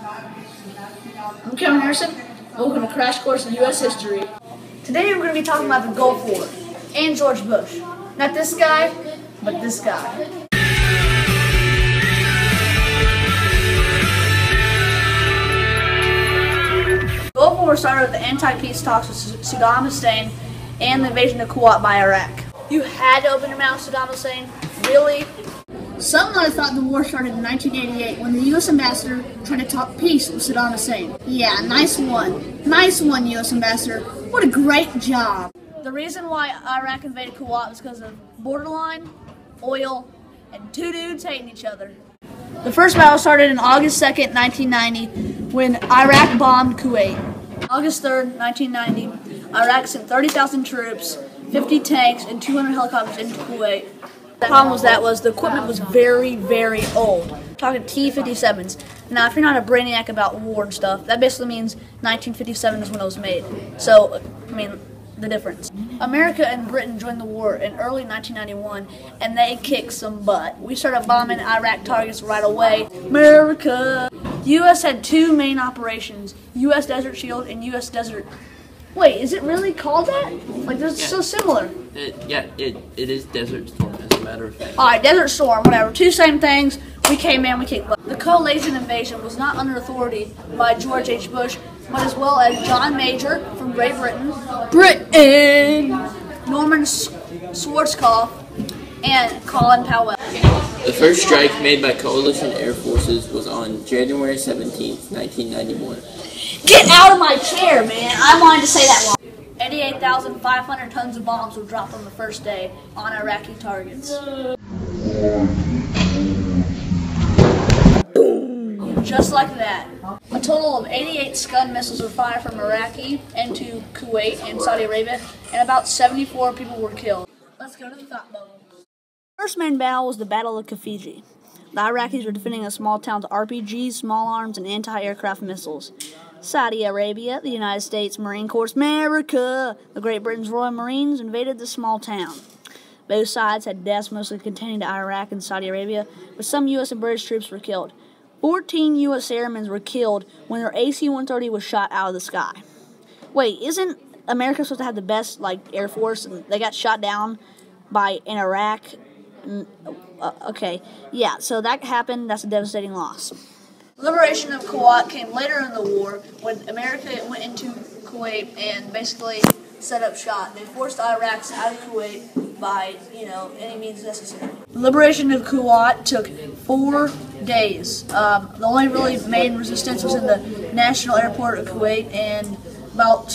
I'm Kevin Harrison. Welcome to Crash Course in U.S. History. Today we're going to be talking about the Gulf War and George Bush. Not this guy, but this guy. The Gulf War started with the anti-peace talks with Saddam Hussein and the invasion of Kuwait by Iraq. You had to open your mouth, Saddam Hussein? Really? Some might have thought the war started in 1988 when the U.S. ambassador tried to talk peace with Saddam Hussein. Yeah, nice one. Nice one, U.S. ambassador. What a great job. The reason why Iraq invaded Kuwait was because of borderline, oil, and two dudes hating each other. The first battle started on August 2nd, 1990, when Iraq bombed Kuwait. August 3rd, 1990, Iraq sent 30,000 troops, 50 tanks, and 200 helicopters into Kuwait. The problem was the equipment was very, very old. We're talking T-57s. Now, if you're not a brainiac about war and stuff, that basically means 1957 is when it was made. So, I mean, the difference. America and Britain joined the war in early 1991, and they kicked some butt. We started bombing Iraq targets right away. America! The U.S. had two main operations, U.S. Desert Shield and U.S. Desert... Wait, is it really called that? Like, they're so similar. It is Desert Storm, as a matter of fact. Alright, Desert Storm, whatever. Two same things. We came in, we kicked butt. The coalition invasion was not under authority by George H. Bush, but as well as John Major from Great Britain, Norman Schwarzkopf, and Colin Powell. The first strike made by coalition air forces was on January 17th, 1991. Get out of my chair, man! I wanted to say that one. 88,500 tons of bombs were dropped on the first day on Iraqi targets. Boom! Just like that. A total of 88 Scud missiles were fired from Iraqi into Kuwait and Saudi Arabia, and about 74 people were killed. Let's go to the thought bubble. First main battle was the Battle of Khafiji. The Iraqis were defending a small town with RPGs, small arms, and anti-aircraft missiles. Saudi Arabia, the United States Marine Corps, America, the Great Britain's Royal Marines invaded the small town. Both sides had deaths mostly containing to Iraq and Saudi Arabia, but some U.S. and British troops were killed. 14 U.S. airmen were killed when their AC-130 was shot out of the sky. Wait, isn't America supposed to have the best Air Force, and they got shot down in Iraq? Okay, yeah, so that happened. That's a devastating loss. Liberation of Kuwait came later in the war when America went into Kuwait and basically set up shop. They forced the Iraqis out of Kuwait by, any means necessary. The liberation of Kuwait took 4 days. The only really main resistance was in the national airport of Kuwait, and about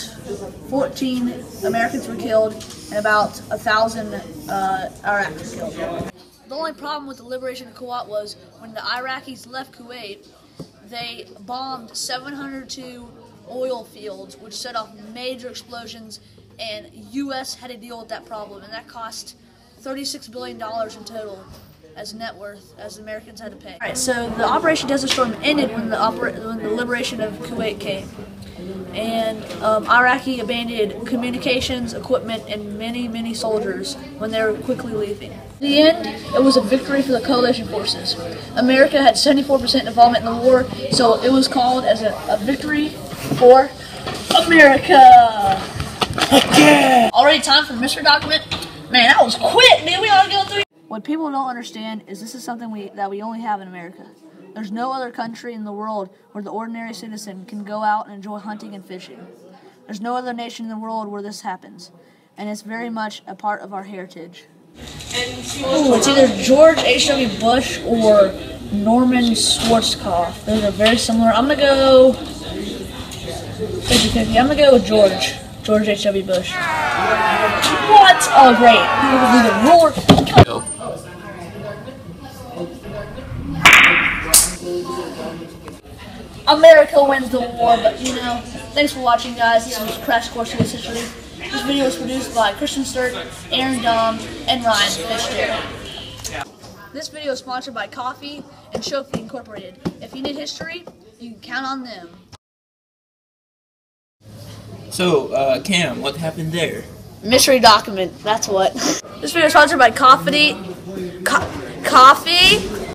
14 Americans were killed and about 1,000 Iraqis were killed. The only problem with the liberation of Kuwait was when the Iraqis left Kuwait, they bombed 702 oil fields, which set off major explosions, and U.S. had to deal with that problem, and that cost $36 billion in total as net worth, as the Americans had to pay. Alright, so the Operation Desert Storm ended when the liberation of Kuwait came. And Iraqi abandoned communications, equipment, and many soldiers when they were quickly leaving. In the end, it was a victory for the coalition forces. America had 74% involvement in the war, so it was called as a victory for America. Yeah. Already time for Mystery Document? Man, that was quick, man. We ought to go through. What people don't understand is this is something that we only have in America. There's no other country in the world where the ordinary citizen can go out and enjoy hunting and fishing. There's no other nation in the world where this happens, and it's very much a part of our heritage. Ooh, it's either George H.W. Bush or Norman Schwarzkopf. Those are very similar. I'm gonna go 50-50. I'm gonna go with George H.W. Bush. What? Oh, great. The war. Go. America wins the war, but thanks for watching, guys. This was Crash Course in History. This video was produced by Christian Sturt, Aaron Dom, and Ryan Fitzgerald. This video is sponsored by Coffee and Shofi Incorporated. If you need history, you can count on them. So, Cam, what happened there? Mystery document, that's what. This video is sponsored by Coffee